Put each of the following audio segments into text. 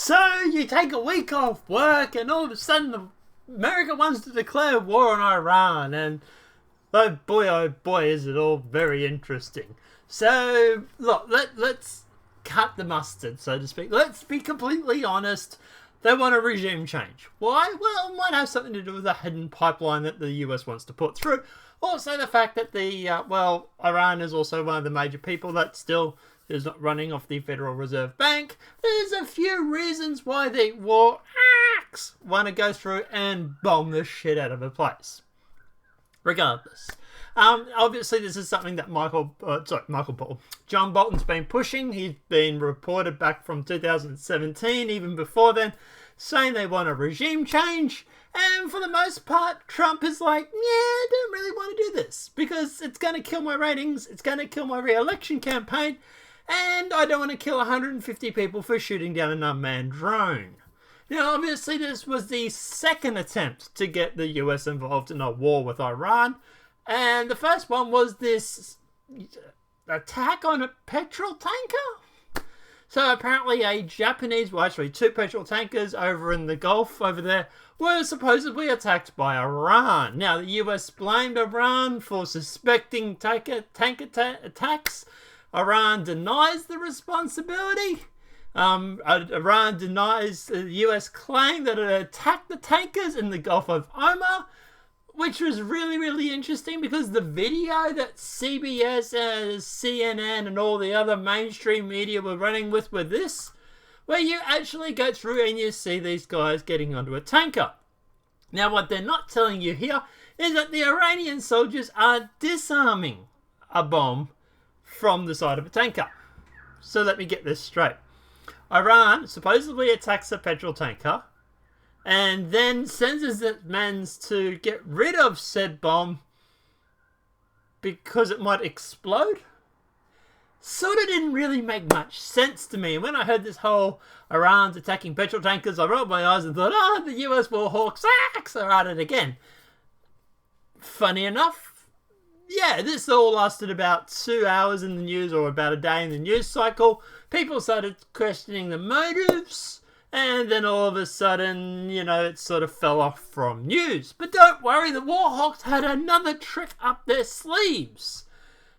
So you take a week off work and all of a sudden America wants to declare war on Iran, and oh boy, is it all very interesting. So, look, let's cut the mustard, so to speak. Let's be completely honest. They want a regime change. Why? Well, it might have something to do with the hidden pipeline that the US wants to put through. Also, the fact that Iran is also one of the major people that still is not running off the Federal Reserve Bank. There's a few reasons why the war acts want to go through and bomb the shit out of a place. Regardless. Obviously, this is something that John Bolton's been pushing. He's been reported back from 2017, even before then, saying they want a regime change. And for the most part, Trump is like, yeah, I don't really want to do this because it's going to kill my ratings. It's going to kill my re-election campaign. And I don't want to kill 150 people for shooting down an unmanned drone. Now, obviously, this was the second attempt to get the US involved in a war with Iran. And the first one was this attack on a petrol tanker. So apparently two petrol tankers over in the Gulf over there were supposedly attacked by Iran. Now, the US blamed Iran for suspecting tanker attacks. Iran denies the responsibility. Iran denies the US claim that it attacked the tankers in the Gulf of Oman, which was really, really interesting because the video that CBS, CNN, and all the other mainstream media were running with were this, where you actually go through and you see these guys getting onto a tanker. Now, what they're not telling you here is that the Iranian soldiers are disarming a bomb from the side of a tanker. So let me get this straight. Iran supposedly attacks a petrol tanker and then sends its men to get rid of said bomb because it might explode. Sort of didn't really make much sense to me. And when I heard this whole Iran's attacking petrol tankers, I rolled my eyes and thought, the US war hawks are at it again. Funny enough, yeah, this all lasted about 2 hours in the news, or about a day in the news cycle. People started questioning the motives, and then all of a sudden, it sort of fell off from news. But don't worry, the Warhawks had another trick up their sleeves.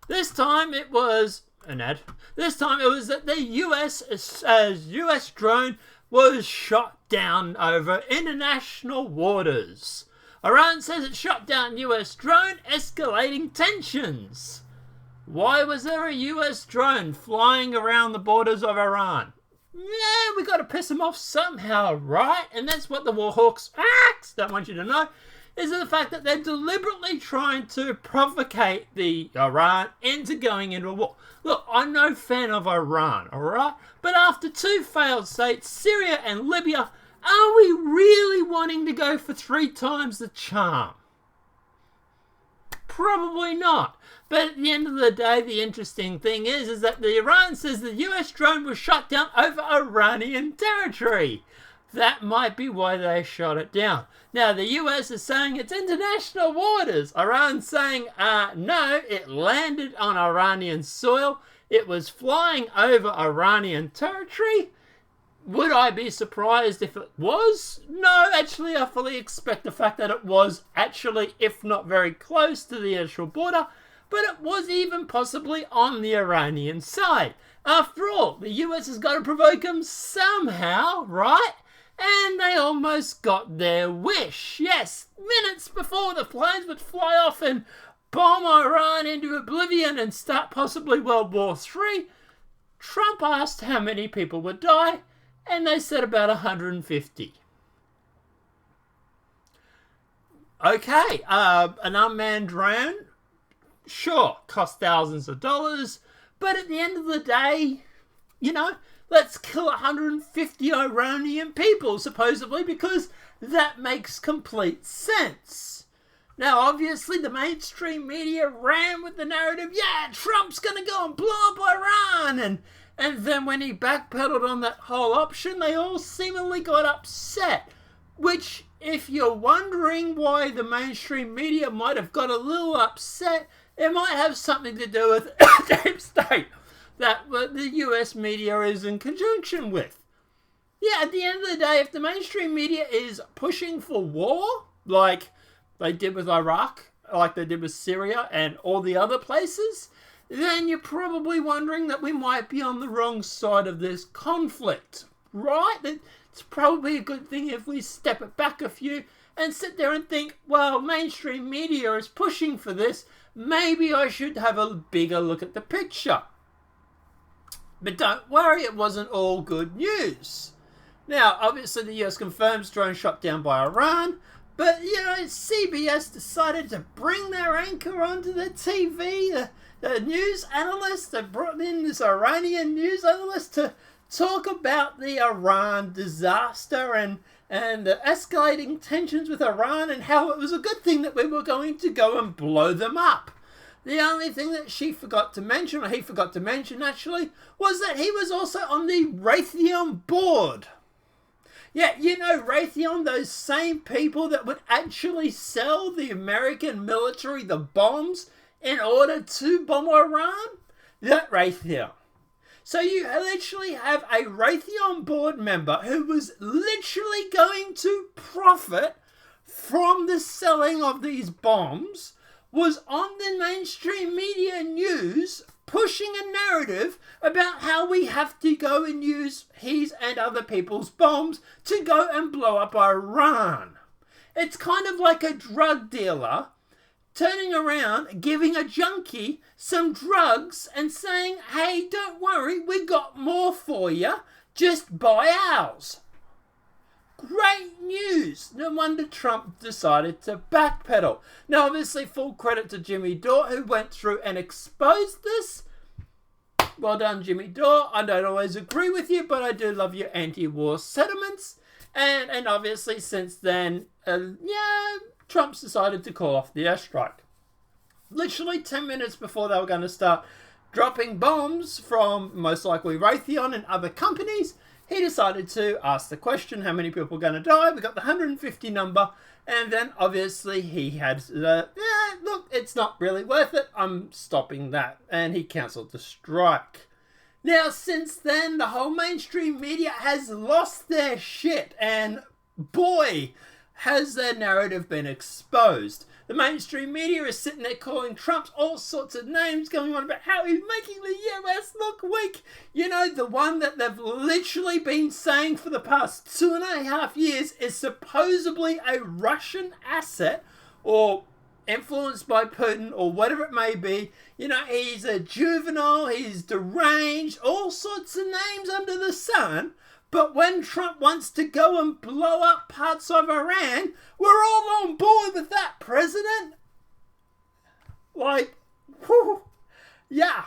This time it was an ad. This time it was that the US drone was shot down over international waters. Iran says it shot down US drone, escalating tensions. Why was there a US drone flying around the borders of Iran? Yeah, we got to piss them off somehow, right? And that's what the Warhawks don't want you to know, is the fact that they're deliberately trying to provocate the Iran into going into a war. Look, I'm no fan of Iran, alright? But after two failed states, Syria and Libya, are we really wanting to go for 3 times the charm? Probably not. But at the end of the day, the interesting thing is that the Iran says the US drone was shot down over Iranian territory. That might be why they shot it down. Now, the US is saying it's international waters. Iran's saying, no, it landed on Iranian soil. It was flying over Iranian territory. Would I be surprised if it was? No, actually, I fully expect the fact that it was actually, if not very close to the actual border, but it was even possibly on the Iranian side. After all, the US has got to provoke them somehow, right? And they almost got their wish. Yes, minutes before the planes would fly off and bomb Iran into oblivion and start possibly World War III, Trump asked how many people would die, and they said about 150. Okay, an unmanned drone, sure, cost thousands of dollars, but at the end of the day, let's kill 150 Iranian people, supposedly, because that makes complete sense. Now, obviously, the mainstream media ran with the narrative, yeah, Trump's going to go and blow up Iran, and then when he backpedaled on that whole option, they all seemingly got upset. Which, if you're wondering why the mainstream media might have got a little upset, it might have something to do with the deep state that the US media is in conjunction with. Yeah, at the end of the day, if the mainstream media is pushing for war, like they did with Iraq, like they did with Syria and all the other places, then you're probably wondering that we might be on the wrong side of this conflict, right? It's probably a good thing if we step it back a few and sit there and think, well, mainstream media is pushing for this, maybe I should have a bigger look at the picture. But don't worry, it wasn't all good news. Now, obviously the US confirms drone shot down by Iran, but, CBS decided to bring their anchor onto the TV, the news analyst. They brought in this Iranian news analyst to talk about the Iran disaster and the escalating tensions with Iran and how it was a good thing that we were going to go and blow them up. The only thing that she forgot to mention, or he forgot to mention actually, was that he was also on the Raytheon board. Yeah, Raytheon, those same people that would actually sell the American military the bombs in order to bomb Iran? That Raytheon. So you literally have a Raytheon board member who was literally going to profit from the selling of these bombs, was on the mainstream media news pushing a narrative about how we have to go and use his and other people's bombs to go and blow up Iran. It's kind of like a drug dealer turning around, giving a junkie some drugs and saying, hey, don't worry, we got more for you, just buy ours. Great news. No wonder Trump decided to backpedal. Now, obviously, full credit to Jimmy Dore, who went through and exposed this. Well done, Jimmy Dore. I don't always agree with you, but I do love your anti-war sentiments. And obviously, since then, Trump's decided to call off the airstrike. Literally 10 minutes before they were going to start dropping bombs from most likely Raytheon and other companies, he decided to ask the question, how many people are going to die? We got the 150 number, and then obviously he had, look, it's not really worth it, I'm stopping that, and he cancelled the strike. Now, since then, the whole mainstream media has lost their shit, and boy, has their narrative been exposed. The mainstream media is sitting there calling Trump all sorts of names, going on about how he's making the US look weak. The one that they've literally been saying for the past 2.5 years is supposedly a Russian asset or influenced by Putin or whatever it may be. He's a juvenile, he's deranged, all sorts of names under the sun. But when Trump wants to go and blow up parts of Iran, we're all on board with that, President. Yeah.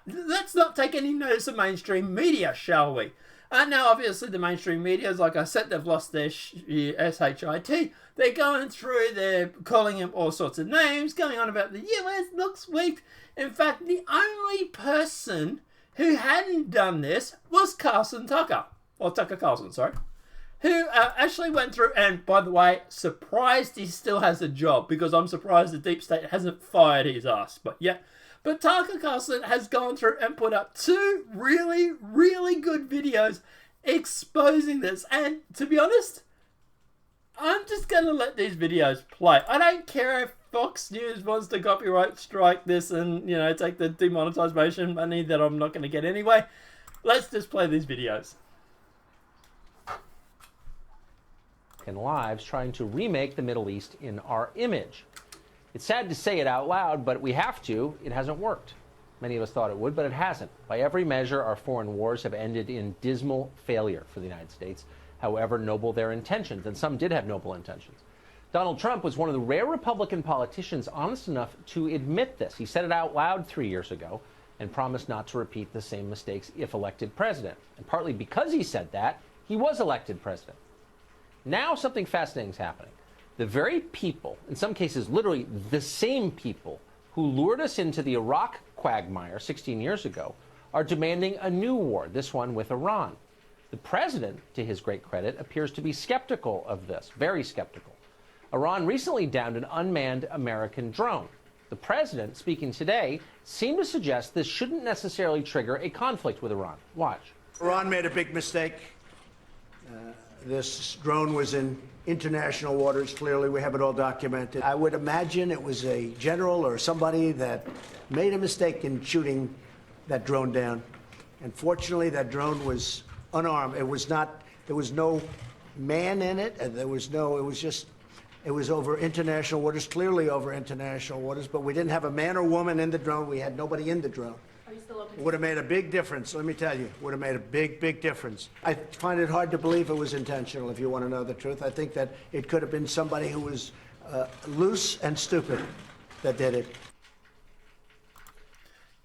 Let's not take any notice of mainstream media, shall we? Now, obviously, the mainstream media, like I said, they've lost their SHIT. They're going through, they're calling him all sorts of names, going on about the US looks weak. In fact, the only person who hadn't done this was Tucker Carlson, sorry, who actually went through and, by the way, surprised he still has a job, because I'm surprised the deep state hasn't fired his ass. But Tucker Carlson has gone through and put up 2 really, really good videos exposing this. And to be honest, I'm just going to let these videos play. I don't care if Fox News wants to copyright strike this and, take the demonetization money that I'm not going to get anyway. Let's just play these videos. Lives trying to remake the Middle East in our image. It's sad to say it out loud, but we have to. It hasn't worked. Many of us thought it would, but it hasn't. By every measure, our foreign wars have ended in dismal failure for the United States, however noble their intentions, and some did have noble intentions. Donald Trump was one of the rare Republican politicians honest enough to admit this. He said it out loud 3 years ago and promised not to repeat the same mistakes if elected president. And partly because he said that, he was elected president. Now something fascinating is happening. The very people, in some cases literally the same people, who lured us into the Iraq quagmire 16 years ago, are demanding a new war, this one with Iran. The president, to his great credit, appears to be skeptical of this, very skeptical. Iran recently downed an unmanned American drone. The president, speaking today, seemed to suggest this shouldn't necessarily trigger a conflict with Iran. Watch. Iran made a big mistake. This drone was in international waters. Clearly, we have it all documented. I would imagine it was a general or somebody that made a mistake in shooting that drone down. And fortunately, that drone was unarmed. There was no man in it. And it was over international waters, clearly over international waters. But we didn't have a man or woman in the drone. We had nobody in the drone. Would have made a big difference, let me tell you. Would have made a big, big difference. I find it hard to believe it was intentional, if you want to know the truth. I think that it could have been somebody who was loose and stupid that did it.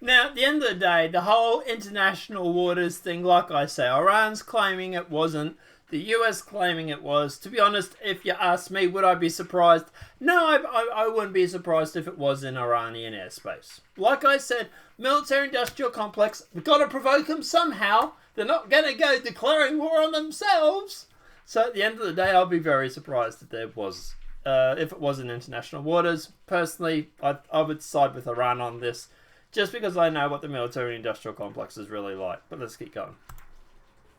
Now, at the end of the day, the whole international waters thing, like I say, Iran's claiming it wasn't. The US claiming it was. To be honest, if you ask me, would I be surprised? No, I wouldn't be surprised if it was in Iranian airspace. Like I said, military-industrial complex, we've got to provoke them somehow. They're not going to go declaring war on themselves. So at the end of the day, I'll be very surprised if it was in international waters. Personally, I would side with Iran on this, just because I know what the military-industrial complex is really like. But let's keep going.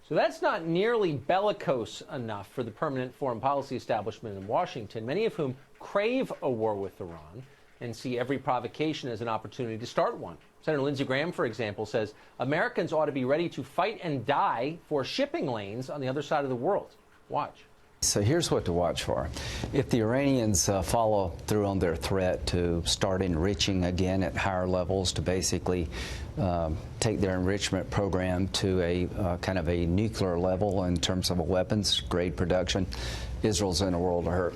So that's not nearly bellicose enough for the permanent foreign policy establishment in Washington, many of whom crave a war with Iran and see every provocation as an opportunity to start one. Senator Lindsey Graham, for example, says Americans ought to be ready to fight and die for shipping lanes on the other side of the world. Watch. So here's what to watch for. If the Iranians follow through on their threat to start enriching again at higher levels, to basically take their enrichment program to a kind of a nuclear level in terms of a weapons grade production, Israel's in a world of hurt.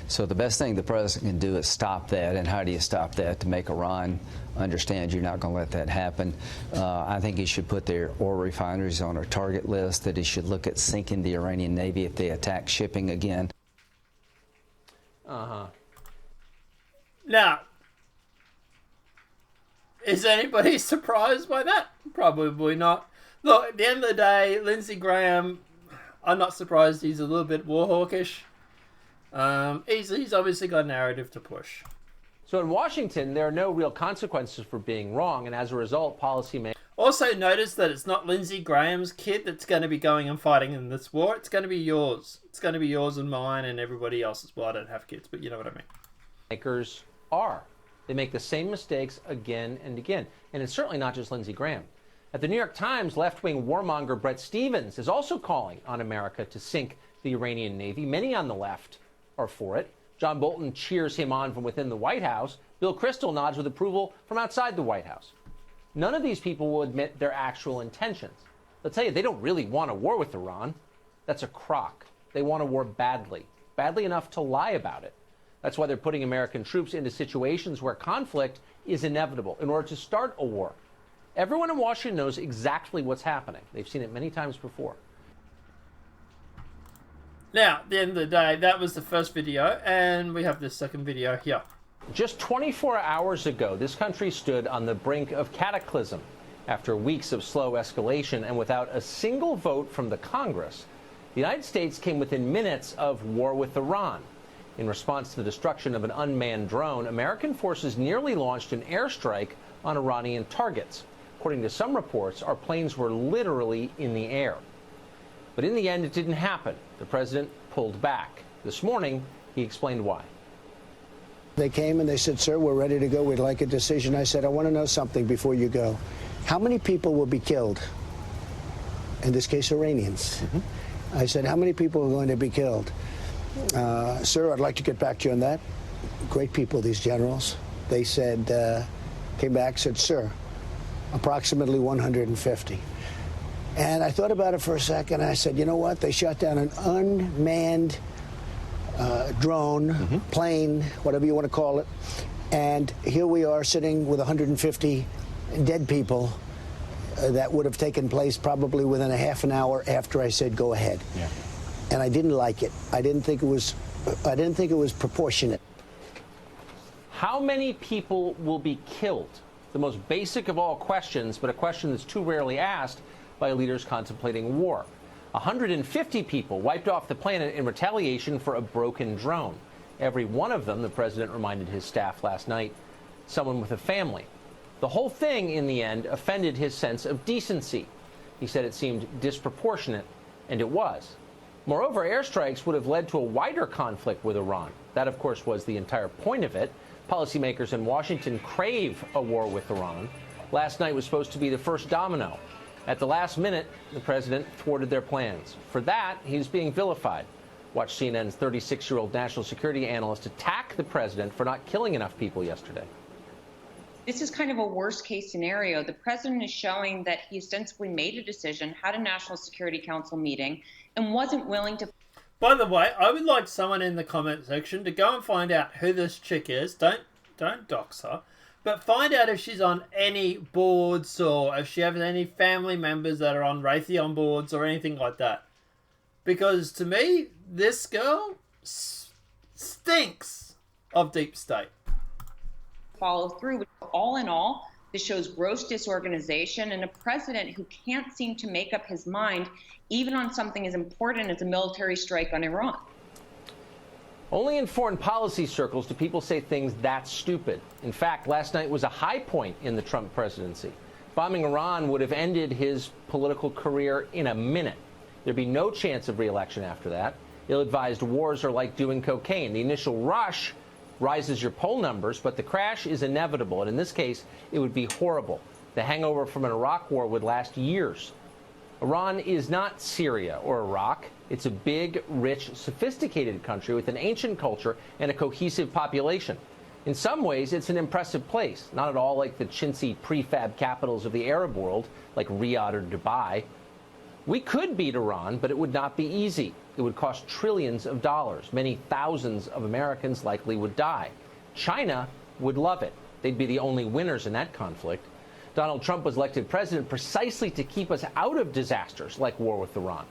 So the best thing the president can do is stop that. And how do you stop that? To make Iran understand you're not going to let that happen. I think he should put their oil refineries on a target list, that he should look at sinking the Iranian Navy if they attack shipping again. Uh-huh. Now, is anybody surprised by that? Probably not. Look, at the end of the day, Lindsey Graham, I'm not surprised he's a little bit war hawkish. He's obviously got a narrative to push. So in Washington, there are no real consequences for being wrong, and as a result, policymakers... Also notice that it's not Lindsey Graham's kid that's going to be going and fighting in this war. It's going to be yours. It's going to be yours and mine and everybody else's. Well, I don't have kids, but you know what I mean. Makers are. They make the same mistakes again and again. And it's certainly not just Lindsey Graham. At the New York Times, left-wing warmonger Bret Stephens is also calling on America to sink the Iranian Navy. Many on the left are for it. John Bolton cheers him on from within the White House. Bill Kristol nods with approval from outside the White House. None of these people will admit their actual intentions. They'll tell you they don't really want a war with Iran. That's a crock. They want a war badly enough to lie about it. That's why they're putting American troops into situations where conflict is inevitable in order to start a war. Everyone in Washington knows exactly what's happening. They've seen it many times before. Now, at the end of the day, that was the first video, and we have this second video here. Just 24 hours ago, this country stood on the brink of cataclysm. After weeks of slow escalation and without a single vote from the Congress, the United States came within minutes of war with Iran. In response to the destruction of an unmanned drone, American forces nearly launched an airstrike on Iranian targets. According to some reports, our planes were literally in the air. But in the end, it didn't happen. The president pulled back. This morning, he explained why. They came and they said, sir, we're ready to go. We'd like a decision. I said, I want to know something before you go. How many people will be killed? In this case, Iranians. I said, how many people are going to be killed? Sir, I'd like to get back to you on that. Great people, these generals. They said, came back, said, sir, approximately 150. And I thought about it for a second. And I said, you know what? They shot down an unmanned drone, plane, whatever you want to call it. And here we are sitting with 150 dead people that would have taken place probably within a half an hour after I said, go ahead. Yeah. And I didn't like it. I didn't think it was proportionate. How many people will be killed? The most basic of all questions, but a question that's too rarely asked by leaders contemplating war. 150 people wiped off the planet in retaliation for a broken drone. Every one of them, the president reminded his staff last night, someone with a family. The whole thing, in the end, offended his sense of decency. He said it seemed disproportionate, and it was. Moreover, airstrikes would have led to a wider conflict with Iran. That, of course, was the entire point of it. Policymakers in Washington crave a war with Iran. Last night was supposed to be the first domino. At the last minute, the president thwarted their plans. For that, he's being vilified. Watch CNN's 36-year-old national security analyst attack the president for not killing enough people yesterday. This is kind of a worst-case scenario. The president is showing that he ostensibly made a decision, had a National Security Council meeting, and wasn't willing to... By the way, I would like someone in the comment section to go and find out who this chick is. Don't dox her. But find out if she's on any boards or if she has any family members that are on Raytheon boards or anything like that. Because to me, this girl stinks of deep state. Follow through. All in all, this shows gross disorganization and a president who can't seem to make up his mind even on something as important as a military strike on Iran. Only in foreign policy circles do people say things that stupid. In fact, last night was a high point in the Trump presidency. Bombing Iran would have ended his political career in a minute. There'd be no chance of re-election after that. Ill-advised wars are like doing cocaine. The initial rush rises your poll numbers, but the crash is inevitable, and in this case, it would be horrible. The hangover from an Iraq war would last years. Iran is not Syria or Iraq. It's a big, rich, sophisticated country with an ancient culture and a cohesive population. In some ways, it's an impressive place, not at all like the chintzy prefab capitals of the Arab world, like Riyadh or Dubai. We could beat Iran, but it would not be easy. It would cost trillions of dollars. Many thousands of Americans likely would die. China would love it. They'd be the only winners in that conflict. Donald Trump was elected president precisely to keep us out of disasters like war with Iran.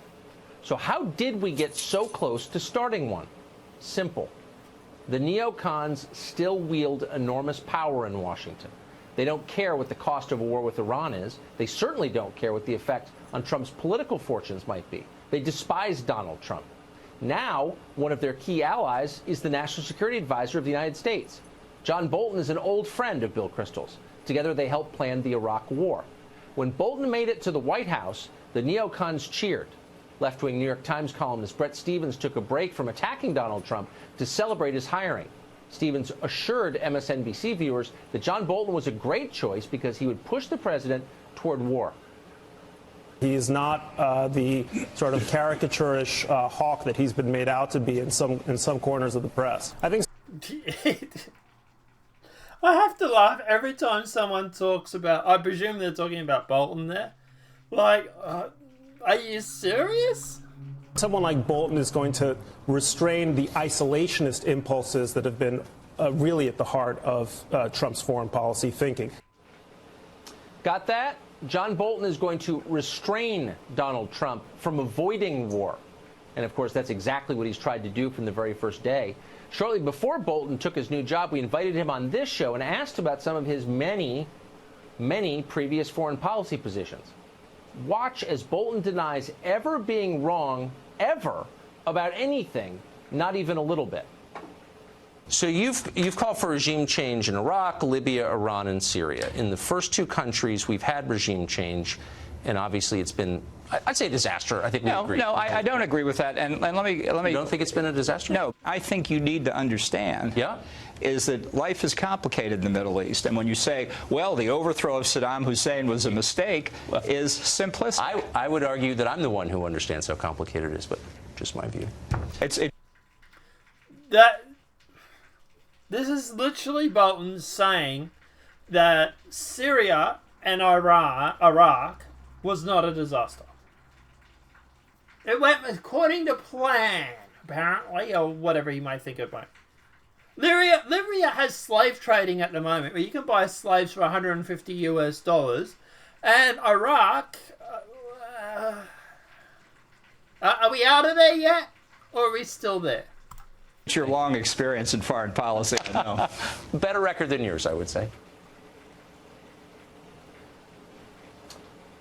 So how did we get so close to starting one? Simple. The neocons still wield enormous power in Washington. They don't care what the cost of a war with Iran is. They certainly don't care what the effect on Trump's political fortunes might be. They despise Donald Trump. Now, one of their key allies is the National Security Advisor of the United States. John Bolton is an old friend of Bill Kristol's. Together, they helped plan the Iraq War. When Bolton made it to the White House, the neocons cheered. Left-wing New York Times columnist Bret Stephens took a break from attacking Donald Trump to celebrate his hiring. Stephens assured MSNBC viewers that John Bolton was a great choice because he would push the president toward war. He is not the sort of caricaturish hawk that he's been made out to be in some corners of the press. I think. I have to laugh every time someone talks about. I presume they're talking about Bolton there. Like, are you serious? Someone like Bolton is going to restrain the isolationist impulses that have been really at the heart of Trump's foreign policy thinking. Got that? John Bolton is going to restrain Donald Trump from avoiding war. And, of course, that's exactly what he's tried to do from the very first day. Shortly before Bolton took his new job, we invited him on this show and asked about some of his many, many previous foreign policy positions. Watch as Bolton denies ever being wrong, ever, about anything, not even a little bit. So you've called for regime change in Iraq, Libya, Iran, and Syria. In the first two countries, we've had regime change, and obviously it's been, I'd say, a disaster. I think we agree. No, I don't agree with that. And let me. You don't think it's been a disaster? No, I think you need to understand. Yeah. Is that life is complicated in the Middle East, and when you say, well, the overthrow of Saddam Hussein was a mistake, is simplistic. I would argue that I'm the one who understands how complicated it is, but just my view. This is literally Bolton saying that Syria and Iraq was not a disaster. It went according to plan, apparently, or whatever you may think it went. Libya has slave trading at the moment, where you can buy slaves for $150 US, and Iraq. Are we out of there yet, or are we still there? It's your long experience in foreign policy, I know. Better record than yours, I would say.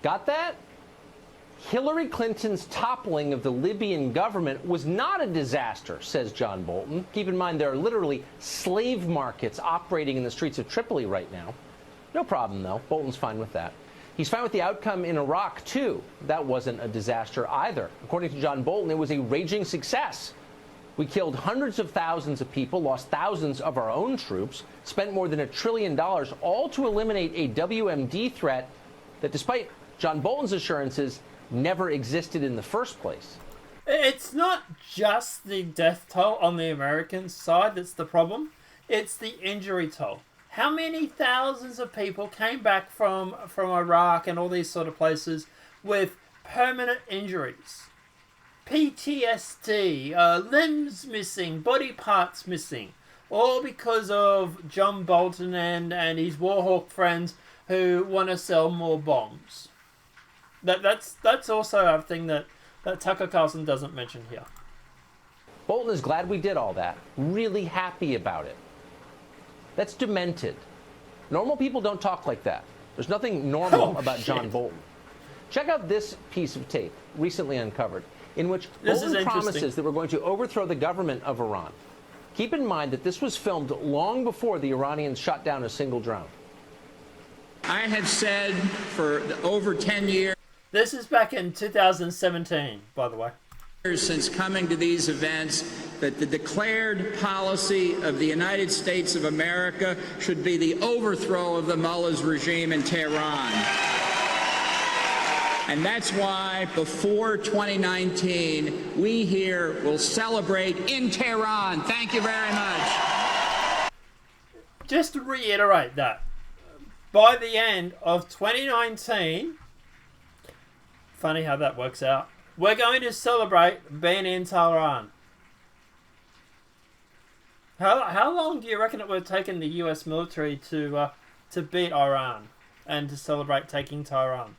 Got that? Hillary Clinton's toppling of the Libyan government was not a disaster, says John Bolton. Keep in mind there are literally slave markets operating in the streets of Tripoli right now. No problem, though. Bolton's fine with that. He's fine with the outcome in Iraq, too. That wasn't a disaster either. According to John Bolton, it was a raging success. We killed hundreds of thousands of people, lost thousands of our own troops, spent more than $1 trillion, all to eliminate a WMD threat that, despite John Bolton's assurances, never existed in the first place. It's not just the death toll on the American side that's the problem. It's the injury toll. How many thousands of people came back from Iraq and all these sort of places with permanent injuries? PTSD, limbs missing, body parts missing, all because of John Bolton and his Warhawk friends who want to sell more bombs. That's also a thing that Tucker Carlson doesn't mention here. Bolton is glad we did all that, really happy about it. That's demented. Normal people don't talk like that. There's nothing normal about John Bolton. Check out this piece of tape, recently uncovered, in which Bolton promises that we're going to overthrow the government of Iran. Keep in mind that this was filmed long before the Iranians shot down a single drone. I have said for over 10 years. This is back in 2017, by the way. Since coming to these events, that the declared policy of the United States of America should be the overthrow of the mullah's regime in Tehran. And that's why before 2019, we here will celebrate in Tehran. Thank you very much. Just to reiterate that, by the end of 2019, funny how that works out, we're going to celebrate being in Tehran. How long do you reckon it would have taken the US military to beat Iran and to celebrate taking Tehran?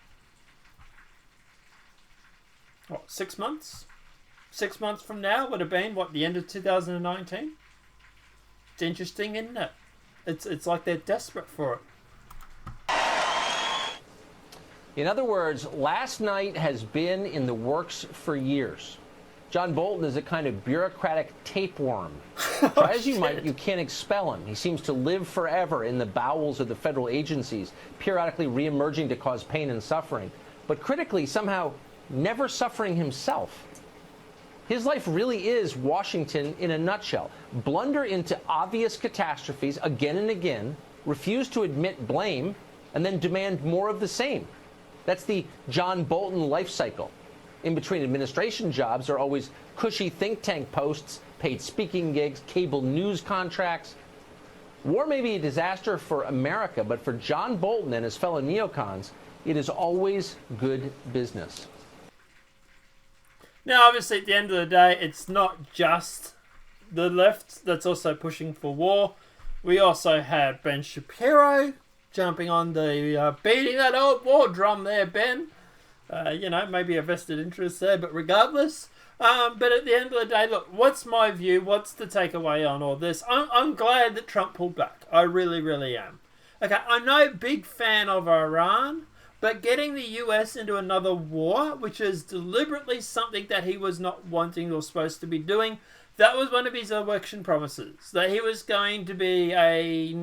What, 6 months? 6 months from now would have been, what, the end of 2019? It's interesting, isn't it? It's like they're desperate for it. In other words, last night has been in the works for years. John Bolton is a kind of bureaucratic tapeworm. Try as you might, you can't expel him. He seems to live forever in the bowels of the federal agencies, periodically re-emerging to cause pain and suffering, but critically somehow never suffering himself. His life really is Washington in a nutshell. Blunder into obvious catastrophes again and again, refuse to admit blame, and then demand more of the same. That's the John Bolton life cycle. In between administration jobs are always cushy think tank posts, paid speaking gigs, cable news contracts. War may be a disaster for America, but for John Bolton and his fellow neocons, it is always good business. Now, obviously, at the end of the day, it's not just the left that's also pushing for war. We also had Ben Shapiro jumping on the beating that old war drum there, Ben. Maybe a vested interest there, but regardless. But at the end of the day, look, what's my view? What's the takeaway on all this? I'm glad that Trump pulled back. I really, really am. Okay, I'm no big fan of Iran, but getting the US into another war, which is deliberately something that he was not wanting or supposed to be doing, that was one of his election promises. That he was going to be a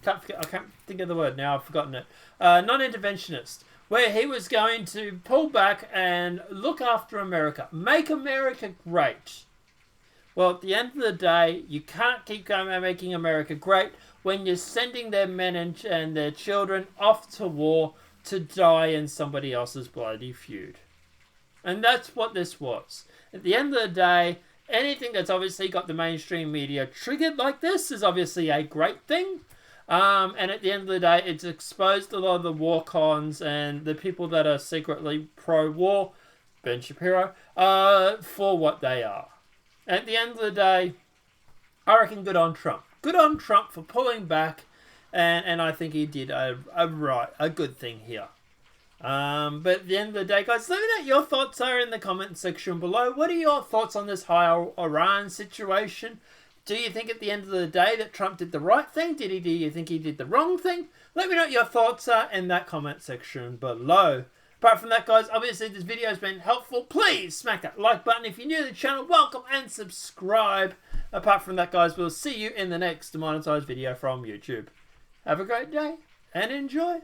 I can't think of the word now, I've forgotten it. Non-interventionist, where he was going to pull back and look after America. Make America great. Well, at the end of the day, you can't keep going making America great when you're sending their men and their children off to war to die in somebody else's bloody feud. And that's what this was. At the end of the day, anything that's obviously got the mainstream media triggered like this is obviously a great thing. And at the end of the day, it's exposed a lot of the war cons and the people that are secretly pro-war, Ben Shapiro, for what they are. At the end of the day, I reckon good on Trump. Good on Trump for pulling back, and I think he did a good thing here. But at the end of the day, guys, let me know what your thoughts are in the comment section below. What are your thoughts on this high Iran situation? Do you think at the end of the day that Trump did the right thing? Do you think he did the wrong thing? Let me know what your thoughts are in that comment section below. Apart from that, guys, obviously this video has been helpful. Please smack that like button. If you're new to the channel, welcome and subscribe. Apart from that, guys, we'll see you in the next demonetized video from YouTube. Have a great day and enjoy.